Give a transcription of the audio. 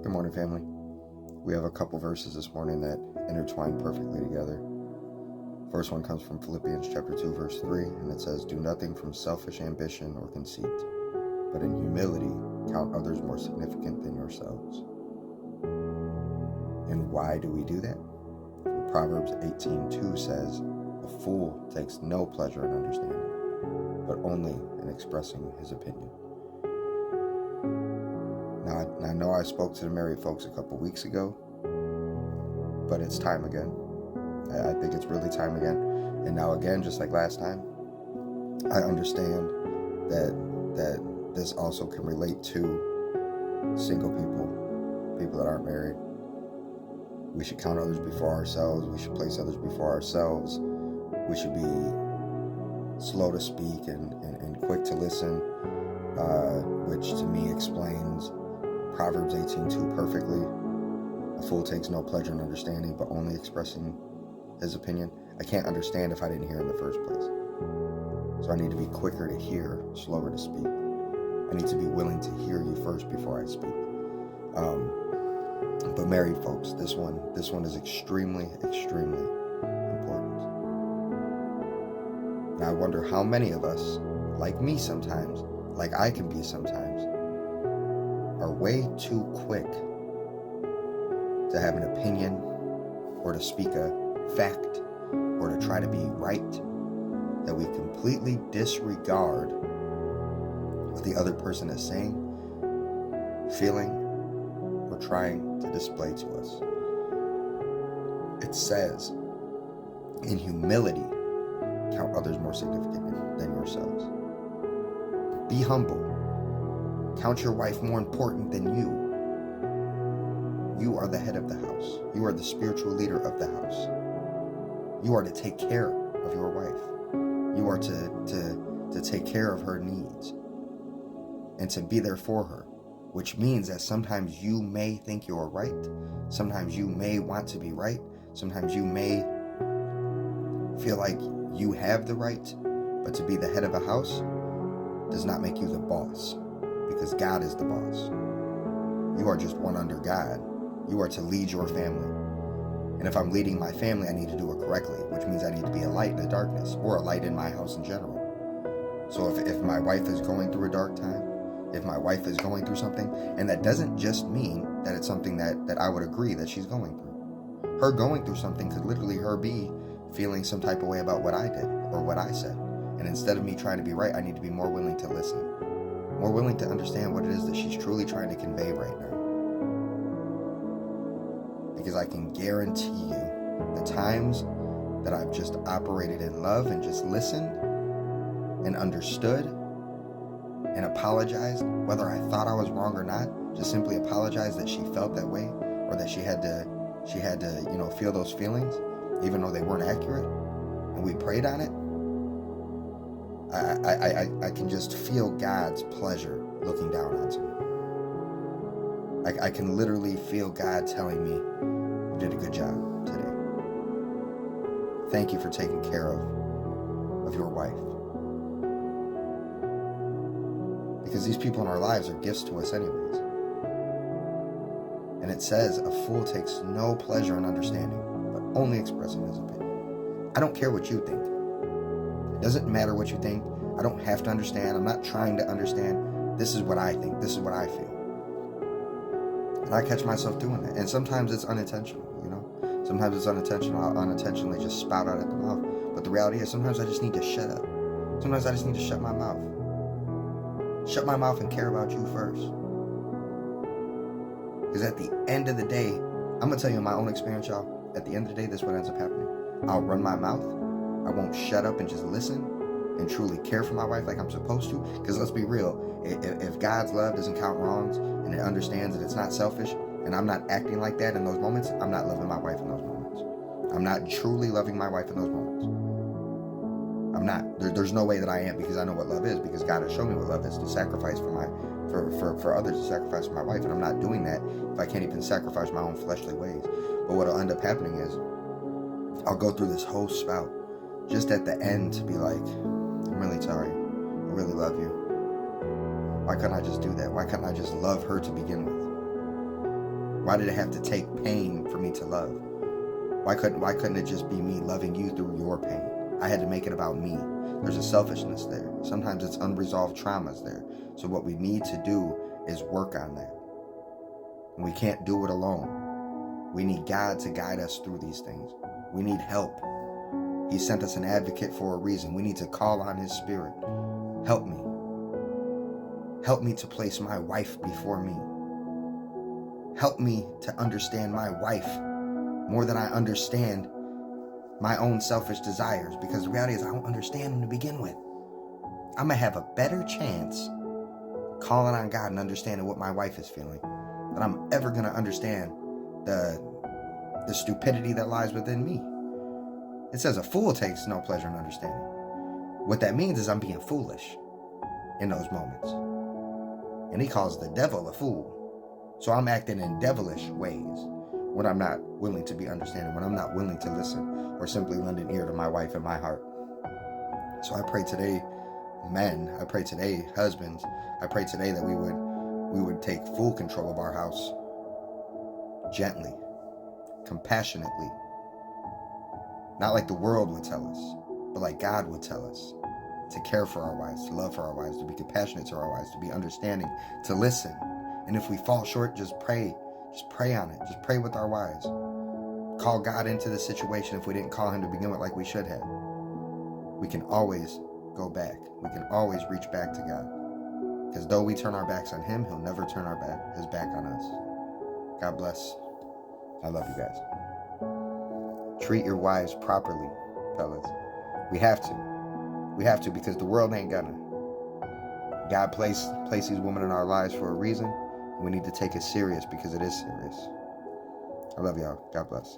Good morning, family. We have a couple verses this morning that intertwine perfectly together. First one comes from Philippians chapter 2, verse 3, and it says, "Do nothing from selfish ambition or conceit, but in humility count others more significant than yourselves." And why do we do that? Proverbs 18:2 says, "A fool takes no pleasure in understanding, but only in expressing his opinion." Now, I know I spoke to the married folks a couple weeks ago, but it's time again. I think it's really time again. And now again, just like last time, I understand that this also can relate to single people that aren't married. We should count others before ourselves. We should place others before ourselves. We should be slow to speak and quick to listen, which to me explains Proverbs 18:2 perfectly. A fool takes no pleasure in understanding, but only expressing his opinion. I can't understand if I didn't hear in the first place. So I need to be quicker to hear, slower to speak. I need to be willing to hear you first before I speak. But married folks, this one is extremely, extremely important. And I wonder how many of us, like me sometimes, like I can be sometimes, are way too quick to have an opinion or to speak a fact or to try to be right, that we completely disregard what the other person is saying, feeling, or trying to display to us. It says, in humility, count others more significant than yourselves. Be humble. Count your wife more important than you. You are the head of the house. You are the spiritual leader of the house. You are to take care of your wife. You are to take care of her needs and to be there for her, which means that sometimes you may think you're right. Sometimes you may want to be right. Sometimes you may feel like you have the right, but to be the head of a house does not make you the boss, because God is the boss. You are just one under God. You are to lead your family. And if I'm leading my family, I need to do it correctly, which means I need to be a light in the darkness, or a light in my house in general. So if my wife is going through a dark time, if my wife is going through something, and that doesn't just mean that it's something that I would agree that she's going through. Her going through something could literally her be feeling some type of way about what I did or what I said. And instead of me trying to be right, I need to be more willing to listen, more willing to understand what it is that she's truly trying to convey right now. Because I can guarantee you the times that I've just operated in love and just listened and understood and apologized, whether I thought I was wrong or not, just simply apologized that she felt that way, or that she had to feel those feelings, even though they weren't accurate, and we prayed on it. I can just feel God's pleasure looking down onto me. I can literally feel God telling me, "You did a good job today. Thank you for taking care of your wife." Because these people in our lives are gifts to us anyways. And it says, "A fool takes no pleasure in understanding, but only expressing his opinion." I don't care what you think. It doesn't matter what you think. I don't have to understand. I'm not trying to understand. This is what I think. This is what I feel. And I catch myself doing that. And sometimes it's unintentional, Sometimes it's unintentional. I'll unintentionally just spout out at the mouth. But the reality is sometimes I just need to shut up. Sometimes I just need to shut my mouth. Shut my mouth and care about you first. Because at the end of the day, I'm going to tell you in my own experience, y'all, at the end of the day, this is what ends up happening. I'll run my mouth. I won't shut up and just listen and truly care for my wife like I'm supposed to. Because let's be real, if God's love doesn't count wrongs and it understands that it's not selfish, and I'm not acting like that in those moments, I'm not loving my wife in those moments. I'm not truly loving my wife in those moments. I'm not. There's no way that I am, because I know what love is, because God has shown me what love is, to sacrifice for others, to sacrifice for my wife, and I'm not doing that if I can't even sacrifice my own fleshly ways. But what'll end up happening is I'll go through this whole spout just at the end to be like, "I'm really sorry. I really love you. Why couldn't I just do that? Why couldn't I just love her to begin with?" Why did it have to take pain for me to love? Why couldn't it just be me loving you through your pain? I had to make it about me. There's a selfishness there. Sometimes it's unresolved traumas there. So what we need to do is work on that. And we can't do it alone. We need God to guide us through these things. We need help. He sent us an advocate for a reason. We need to call on his spirit. Help me. Help me to place my wife before me. Help me to understand my wife more than I understand my own selfish desires, because the reality is I don't understand them to begin with. I'm going to have a better chance calling on God and understanding what my wife is feeling than I'm ever going to understand the stupidity that lies within me. It says a fool takes no pleasure in understanding. What that means is I'm being foolish in those moments. And he calls the devil a fool. So I'm acting in devilish ways when I'm not willing to be understanding, when I'm not willing to listen or simply lend an ear to my wife and my heart. So I pray today, men, I pray today, husbands, I pray today that we would take full control of our house, gently, compassionately, not like the world would tell us, but like God would tell us, to care for our wives, to love for our wives, to be compassionate to our wives, to be understanding, to listen. And if we fall short, just pray on it. Just pray with our wives. Call God into the situation if we didn't call him to begin with like we should have. We can always go back. We can always reach back to God. Because though we turn our backs on him, he'll never turn his back on us. God bless. I love you guys. Treat your wives properly, fellas. We have to. We have to, because the world ain't gonna. God placed these women in our lives for a reason. And we need to take it serious, because it is serious. I love y'all. God bless.